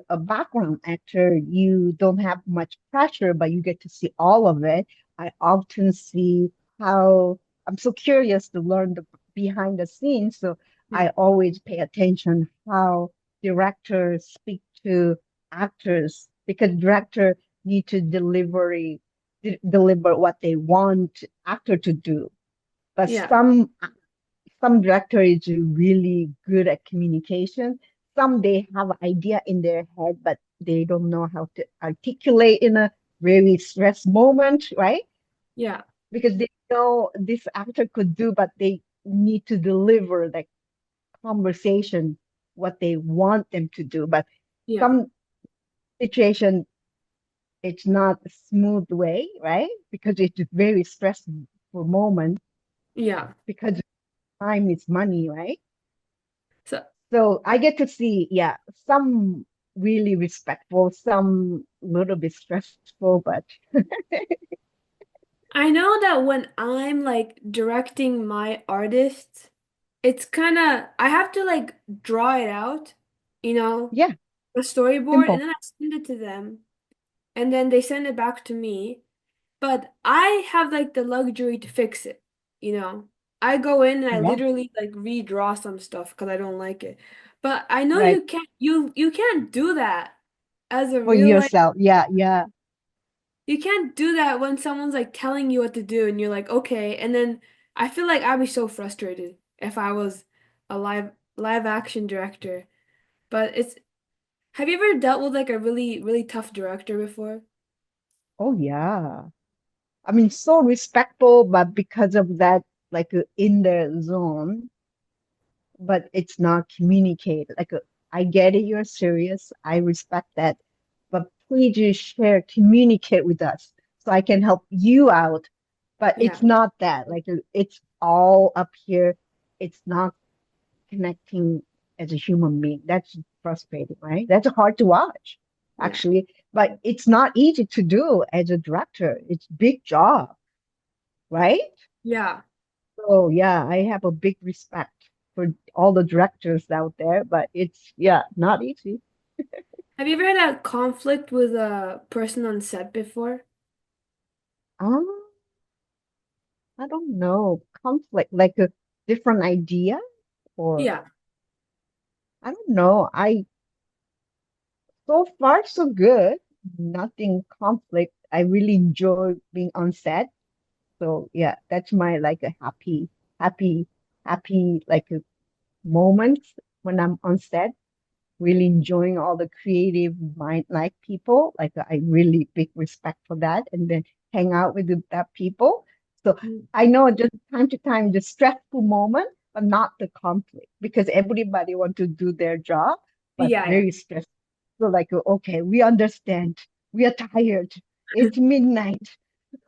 Speaker 2: a background actor, you don't have much pressure, but you get to see all of it. I often see how I'm so curious to learn the behind the scenes. So
Speaker 1: Yeah.
Speaker 2: I always pay attention how directors speak to actors because director need to deliver what they want actor to do. But
Speaker 1: Yeah.
Speaker 2: some director is really good at communication. Some they have an idea in their head, but they don't know how to articulate in a very stress moment, right?
Speaker 1: Yeah.
Speaker 2: Because they know this actor could do, but they need to deliver the conversation what they want them to do. But
Speaker 1: Yeah.
Speaker 2: some situation it's not a smooth way, right? Because it's a very stressful moment
Speaker 1: Yeah.
Speaker 2: because time is money, right?
Speaker 1: So
Speaker 2: So I get to see, yeah, some really respectful, some little bit stressful, but
Speaker 1: I know that when I'm like directing my artists, it's kind of I have to like draw it out, you know,
Speaker 2: yeah,
Speaker 1: the storyboard, and
Speaker 2: simple.
Speaker 1: then I send it to them, and then they send it back to me. But I have like the luxury to fix it, you know. I go in and I
Speaker 2: Yeah,
Speaker 1: literally like redraw some stuff because I don't like it. But I know
Speaker 2: right.
Speaker 1: you can't do that as a
Speaker 2: For
Speaker 1: real life.
Speaker 2: yourself. Yeah, yeah.
Speaker 1: You can't do that when someone's like telling you what to do and you're like, okay. And then I feel like I'd be so frustrated if I was a live action director. But it's have you ever dealt with like a really tough director before?
Speaker 2: Oh, yeah. I mean, so respectful, but because of that, like in the zone, but it's not communicated. Like, I get it, you're serious. I respect that. But please just share, communicate with us so I can help you out. But it's
Speaker 1: Yeah,
Speaker 2: not that. Like, it's all up here. It's not connecting as a human being. That's frustrating, right? That's hard to watch,
Speaker 1: yeah,
Speaker 2: actually. But it's not easy to do as a director. It's big job, right?
Speaker 1: yeah.
Speaker 2: So yeah, I have a big respect for all the directors out there, but it's yeah, not easy.
Speaker 1: Have you ever had a conflict with a person on set before?
Speaker 2: Um, I don't know, conflict, like a different idea, or
Speaker 1: Yeah,
Speaker 2: I don't know. I so far so good. Nothing conflict. I really enjoy being on set. So yeah, that's my like a happy, happy like a moments when I'm on set. Really enjoying all the creative mind like people. Like I really big respect for that, and then hang out with that people. So
Speaker 1: mm,
Speaker 2: I know just time to time the stressful moment, but not the conflict because everybody want to do their job, but
Speaker 1: yeah.
Speaker 2: very stressful. So like okay, we understand. We are tired. It's midnight.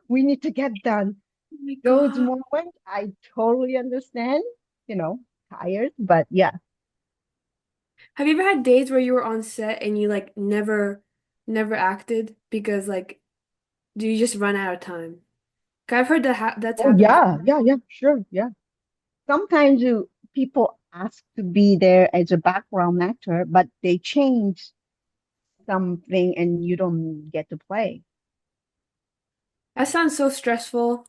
Speaker 2: We need to get done.
Speaker 1: Oh my
Speaker 2: Those
Speaker 1: God.
Speaker 2: moments I totally understand. You know, tired, but yeah.
Speaker 1: Have you ever had days where you were on set and you like never acted because like do you just run out of time? I've heard that that's
Speaker 2: Oh
Speaker 1: happened.
Speaker 2: yeah, yeah, yeah, sure, yeah. Sometimes people ask to be there as a background actor, but they change something and you don't get to play.
Speaker 1: That sounds so stressful.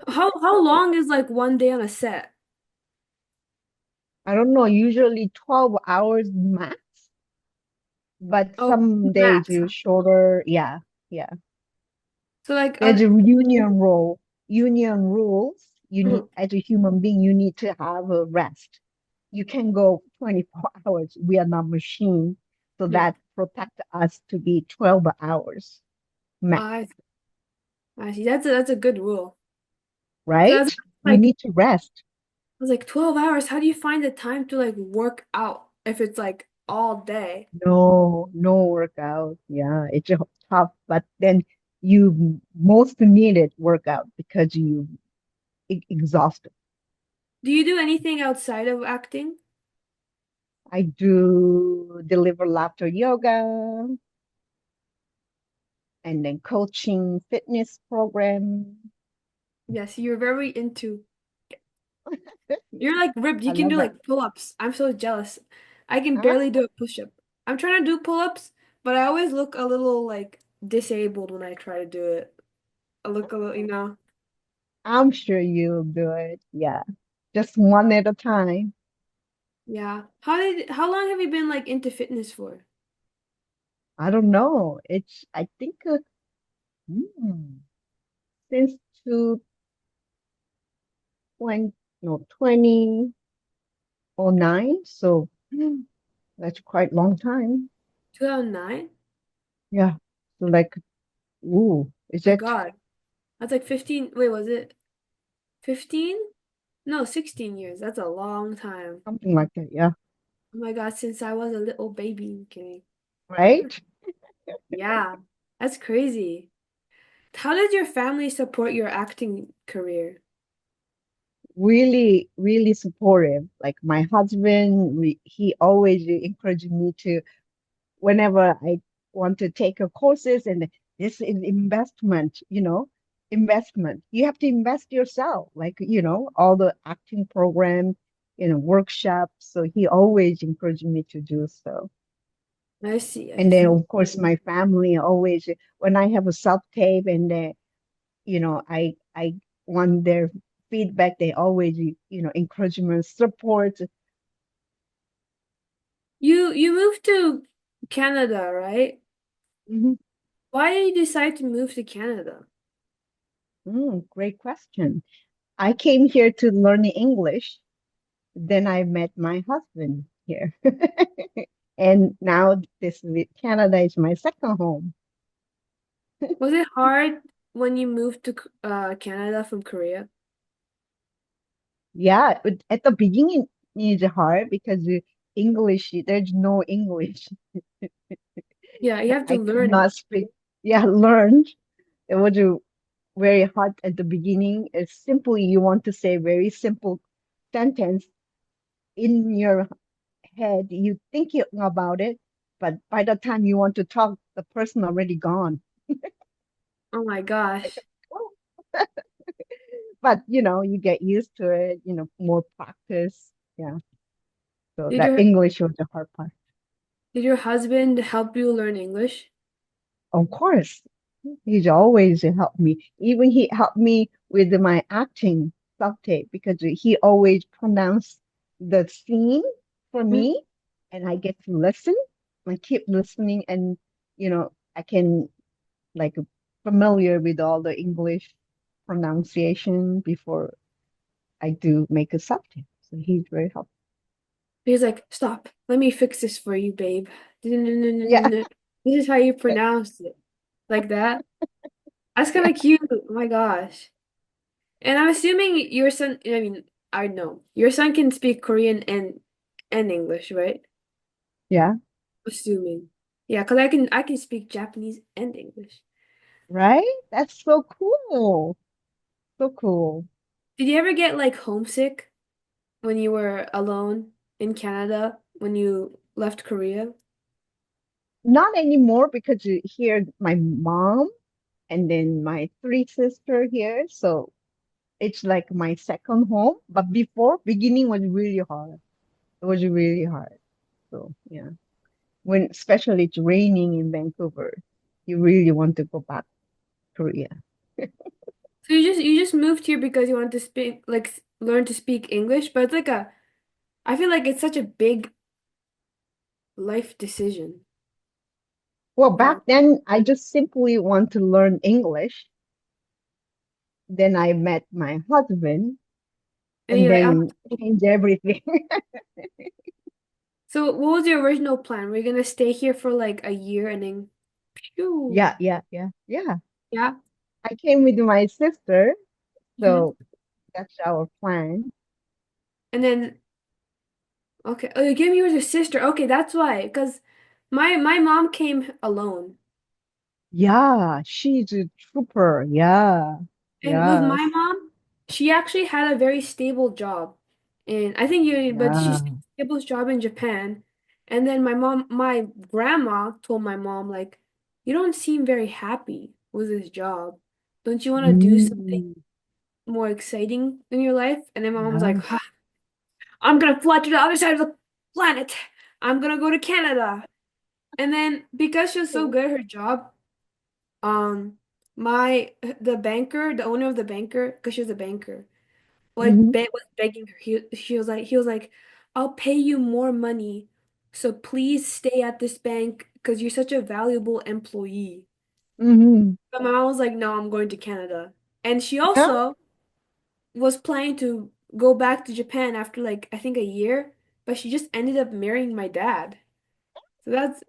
Speaker 1: How long is like one day on a set?
Speaker 2: I don't know, usually 12 hours max, but
Speaker 1: Oh,
Speaker 2: some days
Speaker 1: max.
Speaker 2: you shorter. Yeah, yeah.
Speaker 1: So like
Speaker 2: There's a union rules. You need,
Speaker 1: mhm,
Speaker 2: as a human being, you need to have a rest. You can go 24 hours. We are not machine. So
Speaker 1: yeah.
Speaker 2: that protect us to be 12 hours max,
Speaker 1: I I see. That's a good rule. Because
Speaker 2: right? We
Speaker 1: like
Speaker 2: need to rest.
Speaker 1: I was like 12 hours. How do you find the time to like work out if it's like all day?
Speaker 2: No, no workout. Yeah, it's tough, but then you most needed workout because you exhausted.
Speaker 1: Do you do anything outside of acting?
Speaker 2: I do deliver laughter yoga and then coaching fitness program.
Speaker 1: Yes, you're very into. You're like ripped. You
Speaker 2: I
Speaker 1: can
Speaker 2: love
Speaker 1: do
Speaker 2: that.
Speaker 1: like pull-ups. I'm so jealous. I can
Speaker 2: Huh?
Speaker 1: barely do a push-up. I'm trying to do pull-ups, but I always look a little like disabled when I try to do it. I look a little,
Speaker 2: I'm sure you'll do it. Yeah, just one at a time.
Speaker 1: Yeah. How long have you been like into fitness for?
Speaker 2: I don't know. I think, hmm, since two twenty, no, 2009. So that's quite long time.
Speaker 1: 2009?
Speaker 2: Yeah. So like, ooh, is
Speaker 1: My
Speaker 2: it
Speaker 1: God. That's like 15. Wait, was it 15? No, 16 years. That's a long time.
Speaker 2: something like that? Yeah.
Speaker 1: Oh my God, since I was a little baby. I'm kidding.
Speaker 2: Right?
Speaker 1: Yeah, that's crazy. How did your family support your acting career?
Speaker 2: Really, really supportive. Like my husband, he always encouraged me to, whenever I want to take a courses, and this is investment, investment. You have to invest yourself, like, all the acting program, workshops. So he always encouraged me to do so.
Speaker 1: I see, I
Speaker 2: And then,
Speaker 1: see.
Speaker 2: of course, my family always, when I have a self-tape and, I want their feedback, they always, encouragement, support.
Speaker 1: You moved to Canada, right?
Speaker 2: Mhm.
Speaker 1: Why did you decide to move to Canada?
Speaker 2: Great question. I came here to learn English. Then I met my husband here. And now Canada is my second home.
Speaker 1: Was it hard when you moved to Canada from Korea?
Speaker 2: Yeah, at the beginning it's hard because there's no English.
Speaker 1: Yeah, you have to
Speaker 2: I could
Speaker 1: learn.
Speaker 2: not speak. Yeah, learned. It was very hard at the beginning. It's simply you want to say very simple sentence in your head. You thinking about it, but by the time you want to talk, the person already gone.
Speaker 1: Oh my
Speaker 2: Like,
Speaker 1: gosh.
Speaker 2: oh. But you get used to it, more practice. Yeah. So
Speaker 1: Did
Speaker 2: that
Speaker 1: your
Speaker 2: English was the hard part.
Speaker 1: did your husband help you learn English?
Speaker 2: Of course, he's always helped me. Even he helped me with my acting self-tape because he always pronounced the scene for
Speaker 1: Mm.
Speaker 2: me, and I get to listen. I keep listening, and I can like familiar with all the English pronunciation before I do make a subject. So he's very helpful.
Speaker 1: He's like, stop. Let me fix this for you, babe.
Speaker 2: Yeah,
Speaker 1: This is how you pronounce it. Like that. That's kind
Speaker 2: yeah,
Speaker 1: of cute. Oh my gosh. And I'm assuming your son, I mean, I know. Your son can speak Korean and English, right?
Speaker 2: yeah.
Speaker 1: Assuming. Yeah, because I can speak Japanese and English.
Speaker 2: Right? That's so cool. So cool.
Speaker 1: Did you ever get like homesick when you were alone in Canada when you left Korea?
Speaker 2: Not anymore because here my mom. and then my three sister here. So it's like my second home. But before, beginning was really hard. It was really hard. So yeah, when especially it's raining in Vancouver, you really want to go back to Korea.
Speaker 1: So you just moved here because you wanted to speak like learn to speak English, but it's like a I feel like it's such a big life decision.
Speaker 2: Well,
Speaker 1: Yeah.
Speaker 2: back then I just simply want to learn English. Then I met my husband,
Speaker 1: And
Speaker 2: and
Speaker 1: you're like,
Speaker 2: then change everything.
Speaker 1: so what was your original plan? Were you gonna stay here for like a year and then phew.
Speaker 2: Yeah.
Speaker 1: Yeah.
Speaker 2: I came with my sister,
Speaker 1: Hmm.
Speaker 2: so that's our plan.
Speaker 1: And then okay. Oh, you gave me your sister. Okay, that's why. Because my mom came alone.
Speaker 2: Yeah, she's a trooper. Yeah,
Speaker 1: And with my
Speaker 2: yes,
Speaker 1: mom, she actually had a very stable job. And I think you, but she's
Speaker 2: yeah.
Speaker 1: stable job in Japan. And then my grandma told my mom, like, you don't seem very happy with this job. Don't you want to do something
Speaker 2: Mm,
Speaker 1: more exciting in your life? And then my mom was like,
Speaker 2: yeah.
Speaker 1: "Huh, I'm gonna fly to the other side of the planet. I'm gonna go to Canada." And then because she was so good at her job, um, the banker, the owner of the banker, because she was a banker,
Speaker 2: Hmm.
Speaker 1: was begging her. He was like, I'll pay you more money, so please stay at this bank because you're such a valuable employee.
Speaker 2: Hmm.
Speaker 1: But my mom was like, no, I'm going to Canada. And she
Speaker 2: Yeah,
Speaker 1: also was planning to go back to Japan after like I think a year, but she just ended up marrying my dad. So that's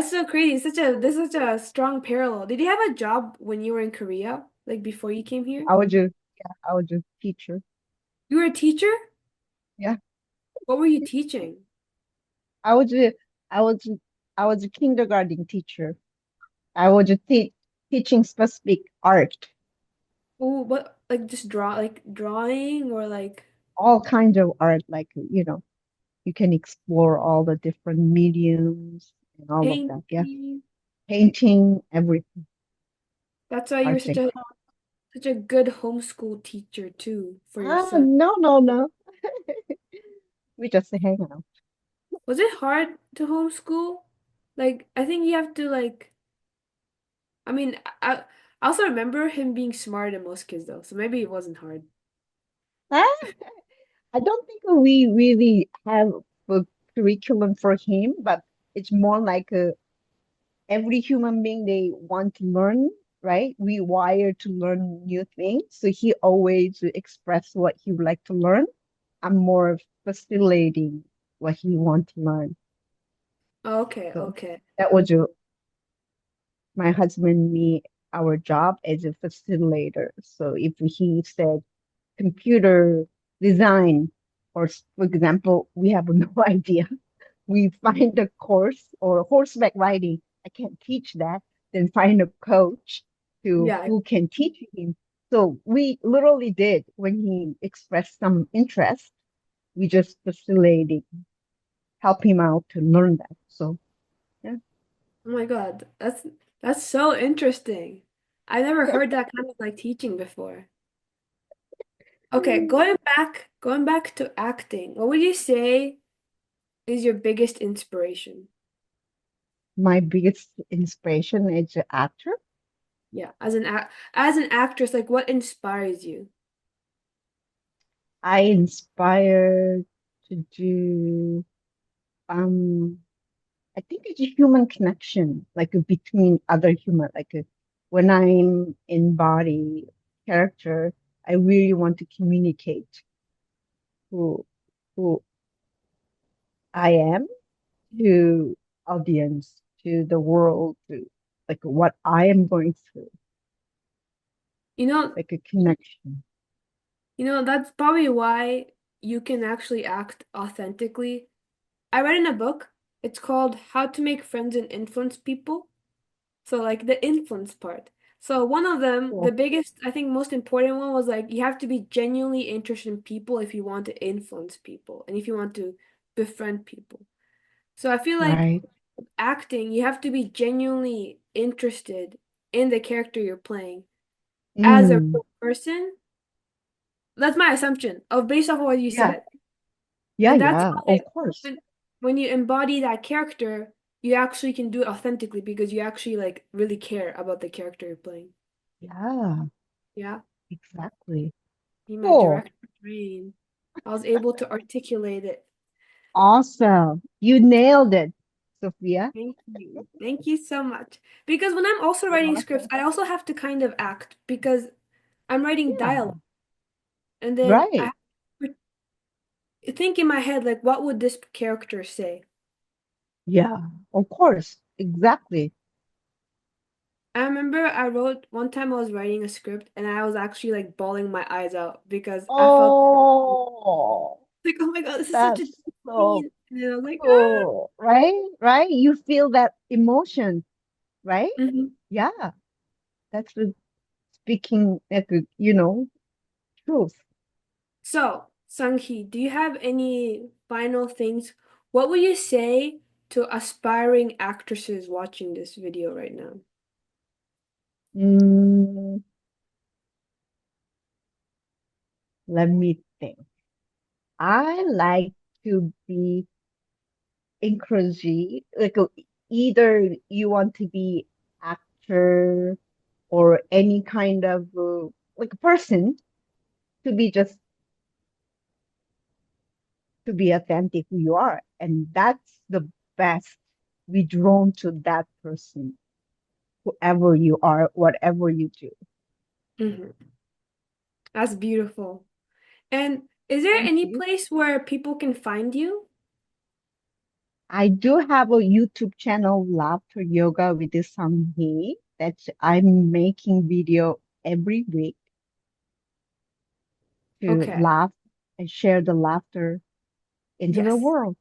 Speaker 1: so crazy. There's such a strong parallel. Did you have a job when you were in Korea, like before you came here?
Speaker 2: I was just teacher.
Speaker 1: You were a teacher?
Speaker 2: Yeah,
Speaker 1: What were you teaching?
Speaker 2: I was a, I was, I was a kindergarten teacher. I was teaching specific art,
Speaker 1: Oh, what like just drawing or like
Speaker 2: all kinds of art, like, you can explore all the different mediums and all of that. Yeah,
Speaker 1: painting?
Speaker 2: painting, everything,
Speaker 1: That's why you were
Speaker 2: arts
Speaker 1: such
Speaker 2: and
Speaker 1: a
Speaker 2: crafts.
Speaker 1: such a good homeschool teacher too for your
Speaker 2: Ah,
Speaker 1: son.
Speaker 2: no, no, no. We just hang out.
Speaker 1: Was it hard to homeschool? Like I think you have to like I mean I also remember him being smarter than most kids though, so maybe it wasn't hard.
Speaker 2: Ah, I don't think we really have a curriculum for him, but it's more like every human being they want to learn, right? We wired to learn new things. So he always express what he would like to learn. I'm more facilitating what he want to learn.
Speaker 1: Okay,
Speaker 2: So
Speaker 1: okay.
Speaker 2: that was my husband, me, our job as a facilitator. So if he said computer design, or for example, we have no idea, we find a course or horseback riding. I can't teach that. Then find a coach
Speaker 1: Yeah.
Speaker 2: who can teach him. So we literally did when he expressed some interest, we just facilitated, help him out to learn that. So yeah,
Speaker 1: Oh my God. That's so interesting. I never heard that kind of like teaching before. Okay, going back to acting. What would you say is your biggest inspiration?
Speaker 2: my biggest inspiration is an actor.
Speaker 1: Yeah, as an actress, like what inspires you?
Speaker 2: I inspire to do um I think it's a human connection, like between other human. Like when I'm in body character, I really want to communicate who who I am to audience, to the world, to like what I am going through,
Speaker 1: You know,
Speaker 2: like a connection.
Speaker 1: that's probably why you can actually act authentically. I read in a book, it's called How to Make Friends and Influence People. So like the influence part. So one of them, the
Speaker 2: Cool.
Speaker 1: biggest, I think most important one was like you have to be genuinely interested in people if you want to influence people and if you want to befriend people. So I feel like
Speaker 2: Right.
Speaker 1: acting, you have to be genuinely interested in the character you're playing as a
Speaker 2: Mm,
Speaker 1: real person. That's my assumption of based off of what you
Speaker 2: yeah,
Speaker 1: said.
Speaker 2: yeah,
Speaker 1: And that's
Speaker 2: yeah,
Speaker 1: why
Speaker 2: of course.
Speaker 1: when you embody that character, you actually can do it authentically because you actually like really care about the character you're playing.
Speaker 2: Yeah,
Speaker 1: Yeah.
Speaker 2: exactly.
Speaker 1: Be my
Speaker 2: Cool.
Speaker 1: director brain. I was able to articulate it.
Speaker 2: Awesome. You nailed it, Sophia.
Speaker 1: Thank you. Thank you so much. Because when I'm also
Speaker 2: You're
Speaker 1: writing scripts,
Speaker 2: welcome.
Speaker 1: I also have to kind of act because I'm writing
Speaker 2: Yeah,
Speaker 1: dialogue. And then I
Speaker 2: right.
Speaker 1: have to think in my head, like, what would this character say?
Speaker 2: Yeah, of course. Exactly.
Speaker 1: I remember I wrote one time I was writing a script and I was actually like bawling my eyes out because I felt
Speaker 2: Oh,
Speaker 1: like, oh my God, this is such a
Speaker 2: that's
Speaker 1: deep
Speaker 2: so
Speaker 1: scene. And then I was like, ah.
Speaker 2: cool. Right? Right? You feel that emotion, right?
Speaker 1: Mhm.
Speaker 2: Yeah, that's the speaking, truth.
Speaker 1: So, Sunghee, do you have any final things? What would you say to aspiring actresses watching this video right now?
Speaker 2: Mm, let me think. I like to be encouraging, either you want to be actor or any kind of like a person to be just to be authentic who you are, and that's the best. Be drawn to that person, whoever you are, whatever you do.
Speaker 1: Mhm. That's beautiful. And is there
Speaker 2: Thank
Speaker 1: any
Speaker 2: you.
Speaker 1: place where people can find you?
Speaker 2: I do have a YouTube channel, Laughter Yoga with the Sunghee, that I'm making video every week to
Speaker 1: Okay.
Speaker 2: laugh and share the laughter into the
Speaker 1: Yes.
Speaker 2: world.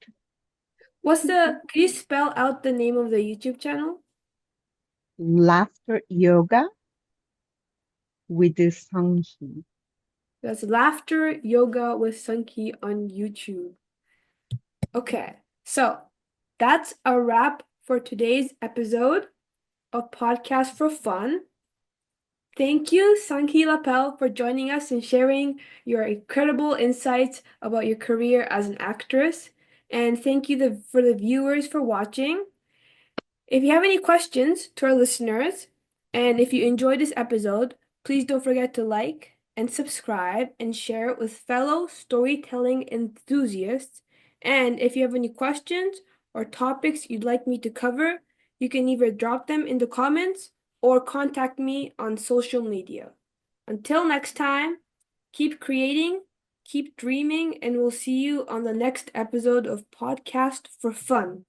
Speaker 1: Can you spell out the name of the YouTube channel?
Speaker 2: Laughter Yoga with the Sunghee.
Speaker 1: That's Laughter Yoga with Sunki on YouTube. Okay. So that's a wrap for today's episode of Podcast for Fun. Thank you, Sunghee Lapell, for joining us and sharing your incredible insights about your career as an actress. And thank you for the viewers for watching. If you have any questions to our listeners, and if you enjoyed this episode, please don't forget to like and subscribe and share it with fellow storytelling enthusiasts. And if you have any questions or topics you'd like me to cover, you can either drop them in the comments or contact me on social media. Until next time, keep creating, keep dreaming, and we'll see you on the next episode of Podcast for Fun.